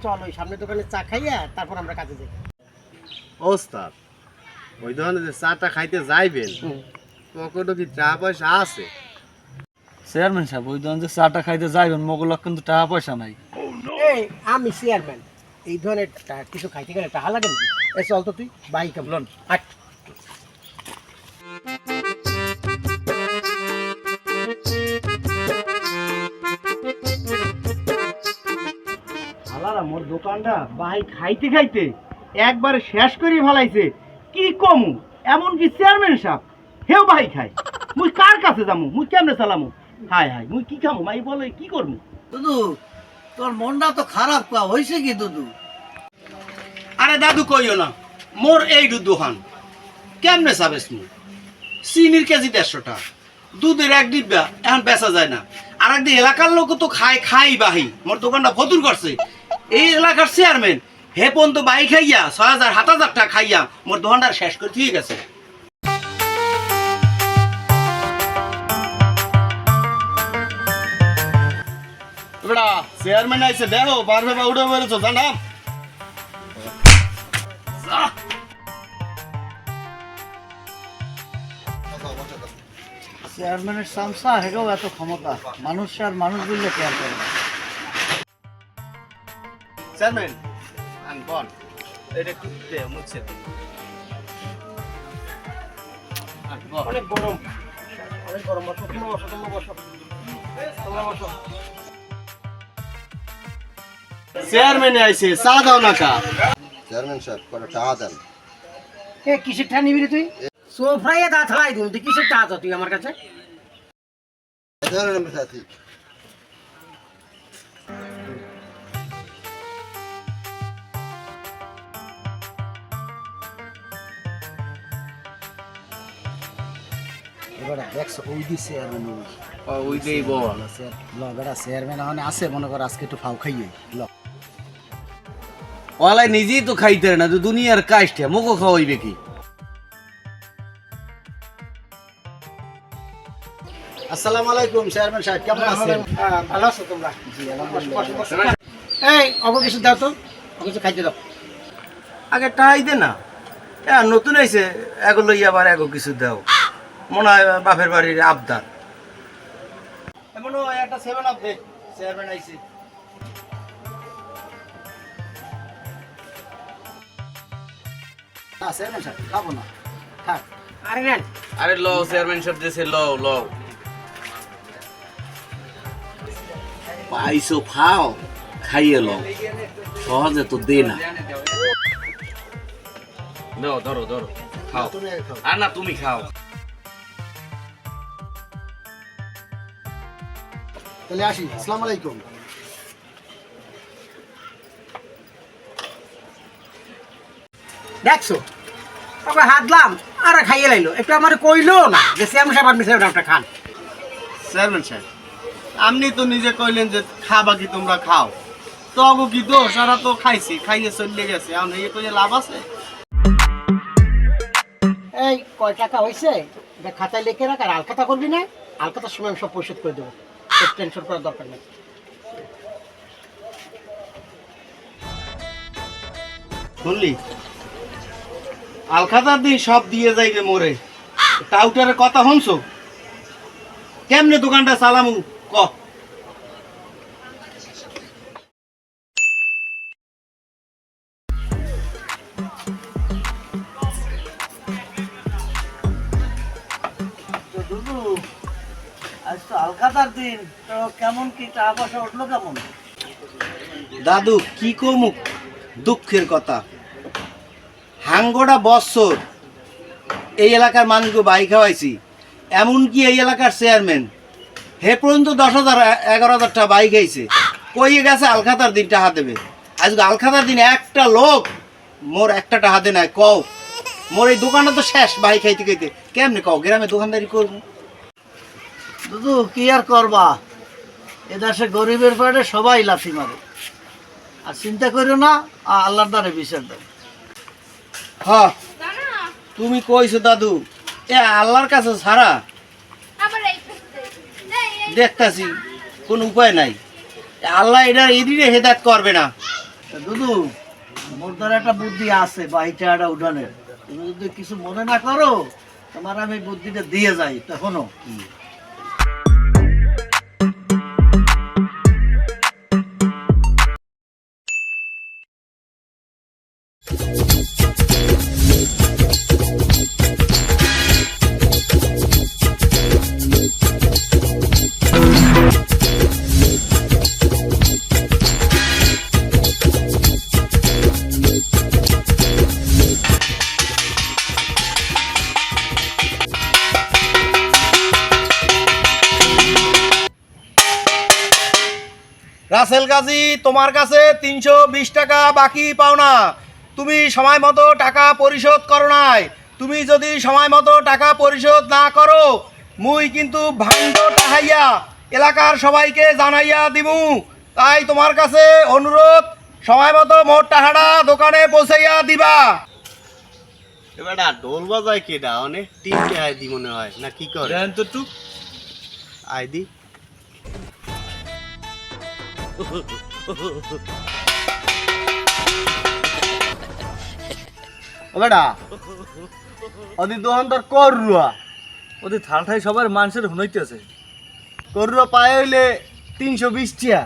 চল ওই সামনের দোকানে চা খাইয়া তারপর আমরা কাজে যাই। ওস্তাদ ওই দোকানে যে চাটা খাইতে যাইবেন পকেটে কি টাকা পয়সা আছে? চেয়ারম্যান সাহেব ওই দোকান যে চাটা খাইতে যাইবেন মোগল কিন্তু টাকা পয়সা নাই। এই আমি চেয়ারম্যান, এই ধরনের কিছু খাইতে গেলে টাকা লাগে নাকি? এ চল তো তুই বাইক বলন হাট। আলারা মোর দোকানটা বাই খাইতে খাইতে একবারে শেষ করে ফেলাইছে। কি কমু, এমন কি চেয়ারম্যান সাহেব হেও বাই খাই, মুই কার কাছে যামু, মুই কেমনে চালামু? হাই হাই মুই কি খামু, মাই বলে কি করবো? দুদু তোর মনটা তো খারাপ কা হইছে কি দুদু? আরে দাদু কইও না, মোর এই দোকান কেমনে চাবেস মু? চিনির কেজি 150 টাকা, দুধের এক ডিব্বা এখন বেচা যায় না। আর একদিন এলাকার লোক তো খাই বাহি, মোর দোকানটা ফতুর করছে। এই এলাকার চেয়ারম্যান হে পর্যন্ত বাই খাইয়া 6000 7000 টাকা খাইয়া মোর দোকানটা শেষ করে দিয়ে গেছে। বেটা চেয়ারম্যান আইছে দেখো পারবে বা উড়ে বেরোছো জানা। চেয়ারম্যানের সামসা হেগেও এত ক্ষমতা, মানুষ আর মানুষ বললে কেয়ার করে না। চেয়ারম্যান বল এটা একটু দে মুছে দে। অনেক গরম, অনেক গরম। বসো তোমরা, বসো তোমরা, বসো তোমরা, বসো। চেয়ারম্যান আইছে চা দাও না কা। চেয়ারম্যান সাহেব করে টাকা দেন। এ কিসের ঠা নিবি রে তুই? সোফরাইয়া দা থালাই দিন, তুই কিসের টাকা তুই আমার কাছে? চেয়ারম্যান সাথী এবারে দেখছো ওই দি চেয়ারম্যান ওই দেই বল। ল বেটা চেয়ারম্যান ওখানে আছে, মনে কর আজকে একটু ফাউ খাইয়ে ল। ওলাই নিজেই তো খাইতে না, তো দুনিয়ার কাজটা মোকো খাওয়াইবে কি? আসসালামু আলাইকুম চেয়ারম্যান সাহেব, কেমন আছেন? ভালো আছো তোমরা? বসো, বসো। এই অব কিছু দাও তো, অব কিছু খাইতে দাও। আগে টাই দে না, নতুন আইছে এগুলো আবার এগো কিছু দাও, মনে হয় বাপের বাড়ির আবদার। এমন একটা 7 আপ দে, চেয়ারম্যান আইছে। না চেয়ারম্যান সাহেব খাবো না, থাক। আরে নেন। আরে লও চেয়ারম্যান সাহেব দেশে লও লও। পাইছো খাও, খাইয়ে লও, সহজে তো দে না। দাও ধরো ধরো খাও। তুমি আগে খাও। আর না তুমি খাও। তাহলে আসি, আসসালামু আলাইকুম। দেখছো ওকে হাতলাম আর খাইয়ে লাইলো, একটু আমার কইলো না যে চেয়ারম্যান সাহেব আপনি একটা খান। চেয়ারম্যান সাহেব আপনি তো নিজে কইলেন যে খাবা কি তোমরা খাও, তো অগো কি দোষ? ওরা তো খাইছি, খাইয়ে চলে গেছে, এখন এই কইলে লাভ আছে? এই কয় টাকা হয়েছে এটা খাতায় লিখে রাখ, আর আলখাতা করবি না, আলখাতার সময় আমি সব পরিশোধ করে দেবো, টেনশন করার দরকার নেই। শুনলি আলখাতার দিন সব দিয়ে যাইবে মোরে, টাউটারের কথা শুনছো? কেমনে দোকানটা চালামু ক? দুদু আজ তো আলকাতার দিন, তো কেমন কি টাকা পয়সা উঠলো কেমন? দাদু কি কমু, দুঃখের কথা। হাঙ্গোটা বছর এই এলাকার মানুষকে বাই খাওয়াইছি, এমনকি এই এলাকার চেয়ারম্যান হে পর্যন্ত 10,000 11,000 টাকা বাই খাইছে। কইয়ে গেছে আলখাতার দিন টাকা দেবে, আজকে আলখাতার দিন একটা লোক মোর একটা টাকা দে নাই। কও মোর এই দোকানটা তো শেষ বাই খাইতে খাইতে, কেমনে কও গ্রামে দোকানদারি করবো? দুদু কি আর করবা, এদেশে গরিবের পেটে সবাই লাথি মারে, আর চিন্তা করো না, আল্লাহর দ্বারে বিচার দেয়। হ্যাঁ তুমি কইছো দাদু, এ আল্লাহর কাছে ছাড়া দেখতাছি কোন উপায় নাই। আল্লাহ এটা এদিকে হেদায়েত করবে না, দুদু, মোর দ্বারা একটা বুদ্ধি আছে বাহিটাটা উঠানের। তুমি যদি কিছু মনে না করো, তোমার আমি বুদ্ধিটা দিয়ে যাই তখনও। রাসেল গাজী, তোমার কাছে 320 টাকা বাকি পাওনা। তুমি সময় মতো টাকা পরিশোধ করো নাই। তুমি যদি সময় মতো টাকা পরিশোধ না করো, মুই কিন্তু ভাঙ্গ টাহাইয়া এলাকার সবাইকে জানাইয়া দিমু। তাই তোমার কাছে অনুরোধ, সময় মতো মোট টাকাটা দোকানে পৌঁছাইয়া দিবা। এবার ঢোল বাজায় কেডা অনেক তিনটে আইডি মনে হয় না কি করে দেন তো টুক আইডি বেটা ওদি দোকানদার করুয়া ওদের থাল ঠাই সবার মানুষের হুনাইতেছে। করুয়া পায় হইলে 320 টিয়া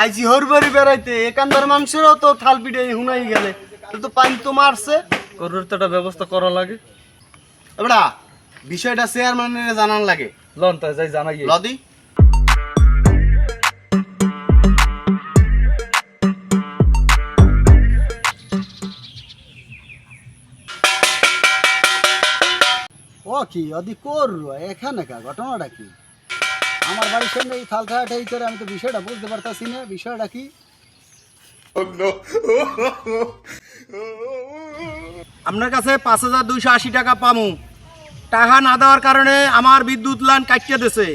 আইছি হরবারি বেড়াইতে একান্দার মানুষেরও তো থাল পিঠে হুনাই গেলে তো পানি তো মারছে। করুর তো একটা ব্যবস্থা করা লাগে। বেটা বিষয়টা চেয়ারম্যানের জানান লাগে। লন তাই যাই জানাই। লদি ও কি অদি কর এখানে কা ঘটনাটা কি? আমার বাড়ির সামনে এই থাল ঠাই করে আমি তো বিষয়টা বুঝতে পারতাছি না। বিষয়টা কি? আপনার কাছে 5280 টাকা পামু। টাকা না দেওয়ার কারণে আমার বিদ্যুৎ লাইন কাটিয়ে দিছে।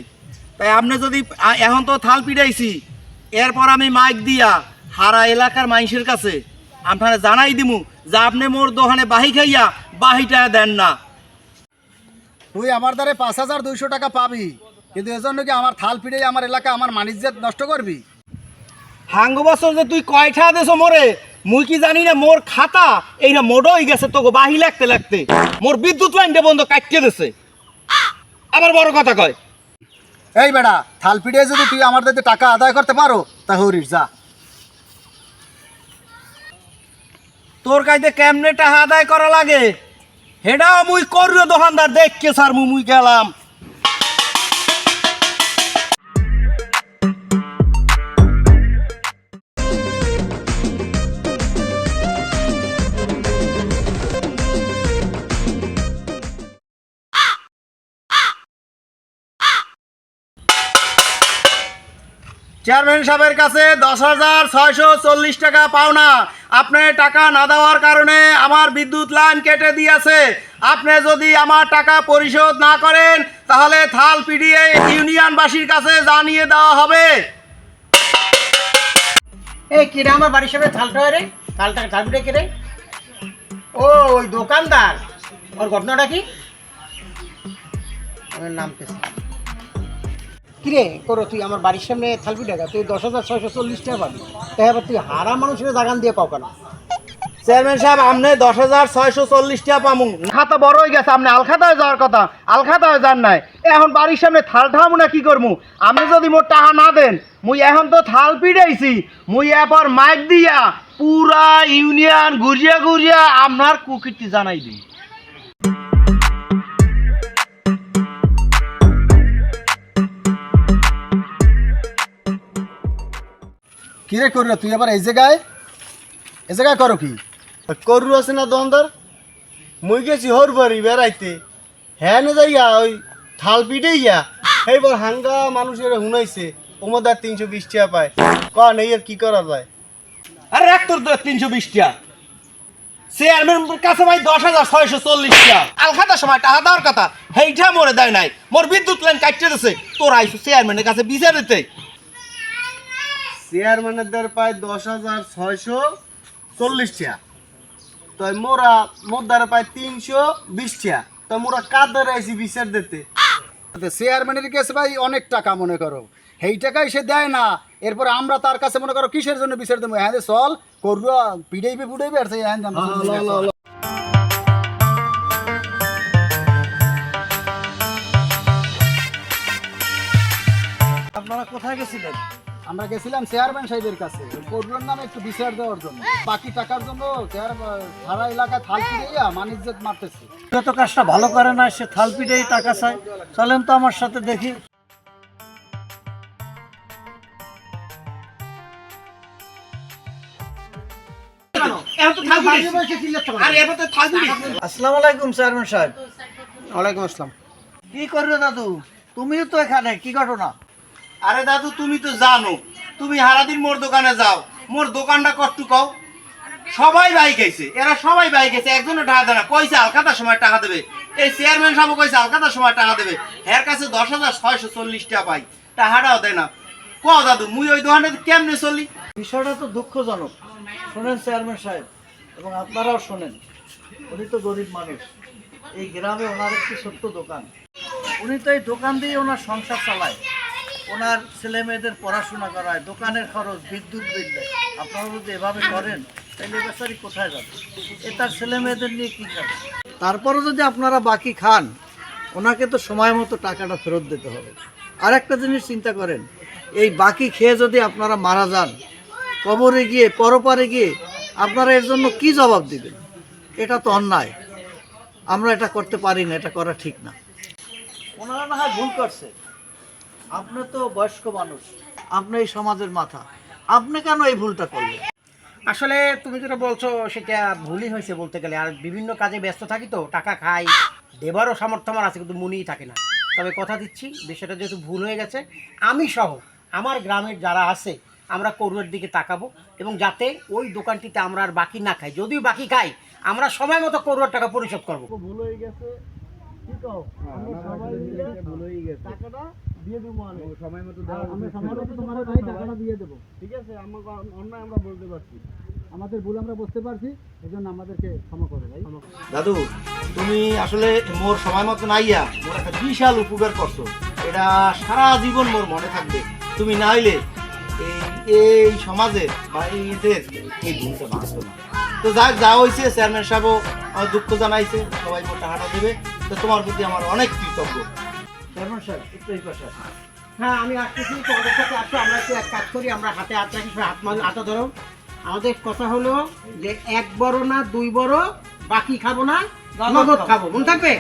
তাই আপনি যদি এখন তো থাল পিটাইছি, এরপর আমি মাইক দিয়া হারা এলাকার মানুষের কাছে আপনারা জানাই দিমু যে আপনি মোর দোকানে বাহি খাইয়া বাহিটা দেন না। তুই আমার দ্বারে 5200 টাকা পাবি, কিন্তু এজন্য কি আমার থাল পিড়ে আমার এলাকা আমার মানিজ্যত নষ্ট করবি? হাঙ্গ বছর যে তুই কয়টা দেছো মোরে, মুই কি জানি না মোর খাতা এইটা মোড়ই গেছে তোকে বাহি লাগতে লাগতে মোর বিদ্যুৎ লাইনটা বন্ধ কাটিয়ে দিছে। আবার বড় কথা কয়, এই বেটা, থাল পিড়ে যদি তুই আমার দ্বারা টাকা আদায় করতে পারো তা হরিস যা। তোর কাছে কেমনে টাকা আদায় করা লাগে হেডাও মুই করলো দোকানদার দেখকে স্যার মুই গেলাম। চেয়ারম্যান সাহেবের কাছে 10,640 টাকা পাওনা। আপনি টাকা না দেওয়ার কারণে আমার বিদ্যুৎ লাইন কেটে দিয়েছে। আপনি যদি আমার টাকা পরিশোধ না করেন তাহলে থাল পিডিএ ইউনিয়নবাসীর কাছে জানিয়ে দেওয়া হবে। এই কিরা আমার বাড়ির সামনে থালটা রে থালপিটে কিরে? ও ওই দোকানদার, ওর ঘটনাটা কি? আমার নাম পেছে কিরে করো তুই আমার বাড়ির সামনে থালপিটে তুই 10,640 টাকা পাবি, তাই আবার তুই হারা মানুষের জাগান দিয়ে পাও কেন? চেয়ারম্যান সাহেব আপনি 10,640 টাকা পামু। খাতা বড় হয়ে গেছে, আপনি আলখাতায় যাওয়ার কথা, আলখাতায় যান নাই। এখন বাড়ির সামনে থাল ঠামু না কি করবো? আপনি যদি মোর টাকা না দেন, মুই এখন তো থাল পিড়াইছি, মুই এরপর মাইক দিয়া পুরা ইউনিয়ন ঘুরিয়া ঘুরিয়া আপনার কুকীর্তি জানাই দিই। কিরে করো তুই আবার এই জায়গায় করো কি? করু আছে না দোকানদার, মুই গেছি হরবারি বেড়াইতে, হ্যাঁ না যাইয়া ওই থাল পিঠে গিয়া এইবার হাঙ্গা মানুষের হুনাইছে ওমদার 320 টাকা পায়। কন এই আর কি করা যায়? আরে এক তোর 320 টাকা, চেয়ারম্যান কাছে ভাই 10,640 টাকা। আলখাতার সময় টাকা দেওয়ার কথা সেইটা মোরে দেয় নাই, মোর বিদ্যুৎ লাইন কাটিয়ে দিছে। তোর আইসু চেয়ারম্যানের কাছে বিচার দিতে। চেয়ারম্যানের দ্বার পায় 10,640 টাকা, তো মোরা মোর দ্বারা পায় 320 টাকা, তো মোরা কার দ্বারা আইসি বিচার দিতে? চেয়ারম্যানের কাছে ভাই অনেক টাকা মনে করো, সেই টাকাই সে দেয় না, এরপরে আমরা তার কাছে মনে করো কিসের জন্য বিচার দেবো, হ্যাঁ চল করবো পিড়াইবে ফুটাইবে আর সেই হ্যাঁ আপনারা কোথায় গেছিলেন? আমরা গেছিলাম চেয়ারম্যান সাহেবের কাছে করুণার নামে একটু বিচার দেওয়ার জন্য, বাকি টাকার জন্য সারা এলাকায় থাল পিড়াইয়া মানিজ্জত মারতেছে। যত কাজটা ভালো করে না সে থাল পিঠেই টাকা চায়। চলেন তো আমার সাথে দেখি। আসসালামু আলাইকুম চেয়ারম্যান সাহেব। ওয়ালাইকুম আসসালাম। কি করবে দাদু? তুমিও তো এখানে, কি ঘটনা? আরে দাদু তুমি তো জানো, তুমি হারাদিন মোর দোকানে যাও, মোর দোকানটা কট্টু কও। সবাই বাইক আইছে, এরা সবাই বাইক আইছে, একজনে টাকা দেয় না, কইছে আলকাতার সময় টাকা দেবে। এই চেয়ারম্যান সাহেব কইছে আলকাতার সময় টাকা দেবে, এর কাছে 10,640 টাকা পাই, টাকাটাও দেয় না। ক দাদু মুই ওই দোকানে কেমনে চলি? বিষয়টা তো দুঃখজনক। শোনেন চেয়ারম্যান সাহেব, এবং আপনারাও শোনেন, উনি তো গরিব মানুষ। এই গ্রামে ওনার একটি ছোট্ট দোকান, উনি তো এই দোকান দিয়ে ওনার সংসার চালায়, ওনার ছেলে মেয়েদের পড়াশোনা করায়, দোকানের খরচ, বিদ্যুৎ বিল দেয়। আপনারা যদি এভাবে করেন তাহলে বেচারি কোথায় যাবে? এ তার ছেলে মেয়েদের নিয়ে কী খাবে? তারপরে যদি আপনারা বাকি খান, ওনাকে তো সময় মতো টাকাটা ফেরত দিতে হবে। আর একটা জিনিস চিন্তা করেন, এই বাকি খেয়ে যদি আপনারা মারা যান, কবরে গিয়ে পরপারে গিয়ে আপনারা এর জন্য কি জবাব দিবেন? এটা তো অন্যায়, আমরা এটা করতে পারি না, এটা করা ঠিক না। ওনারা না হয় ভুল করছে, আপনি তো বয়স্ক মানুষ, আপনি এই সমাজের মাথা, আপনি কেন এই ভুলটা করলেন? আসলে তুমি যেটা বলছো সেটা ভুলই হয়েছে বলতে গেলে। আর বিভিন্ন কাজে ব্যস্ত থাকি তো, টাকা খাই, দেবারও সামর্থ্য আমার আছে, কিন্তু মনেই থাকে না। তবে কথা দিচ্ছি, বিষয়টা যেহেতু ভুল হয়ে গেছে, আমি সহ আমার গ্রামের যারা আছে আমরা করুণের দিকে তাকাবো, এবং যাতে ওই দোকানটিতে আমরা আর বাকি না খাই। যদিও বাকি খাই, আমরা সময় মতো করুণের টাকা পরিশোধ করবো। ভুল হয়ে গেছে, কি কও? আমরা সবাই মিলে টাকাটা দিয়ে দেবো, আমি সময় মতো তোমার টাকাটা দিয়ে দেবো। ঠিক আছে, আমার অন্যায় আমরা বলতে পারছি, আমাদের ভুল আমরা বুঝতে পারছি, এই জন্য আমাদেরকে ক্ষমা করে ভাই। দাদু তুমি আসলে মোর সময় মতো নাইয়া মোর একটা বিশাল উপকার করছো, এটা সারা জীবন মোর মনে থাকবে। তুমি না হইলে এই সমাজে বা এই ঈদের এই ভুলটা বাঁচতো না। তো যাক, যা হয়েছে, চেয়ারম্যান সাহেবও আমার দুঃখ জানাইছে, সবাই মোর টাকাটা দেবে। তো তোমার প্রতি আমার অনেক কৃতজ্ঞ। চেয়ারম্যান সাহেব একটু এই পাশে আসুন। হ্যাঁ, আমি আসতেছি, তোমাদের সাথে আসো। আমরা একটু এক কাজ করি, আমরা হাতে হাত রাখি, হাতটা ধরো। আমাদের কথা হলো যে 1 বড় না 2 বড় বাকি খাবো না, নগদ খাবো, মনে থাকবে?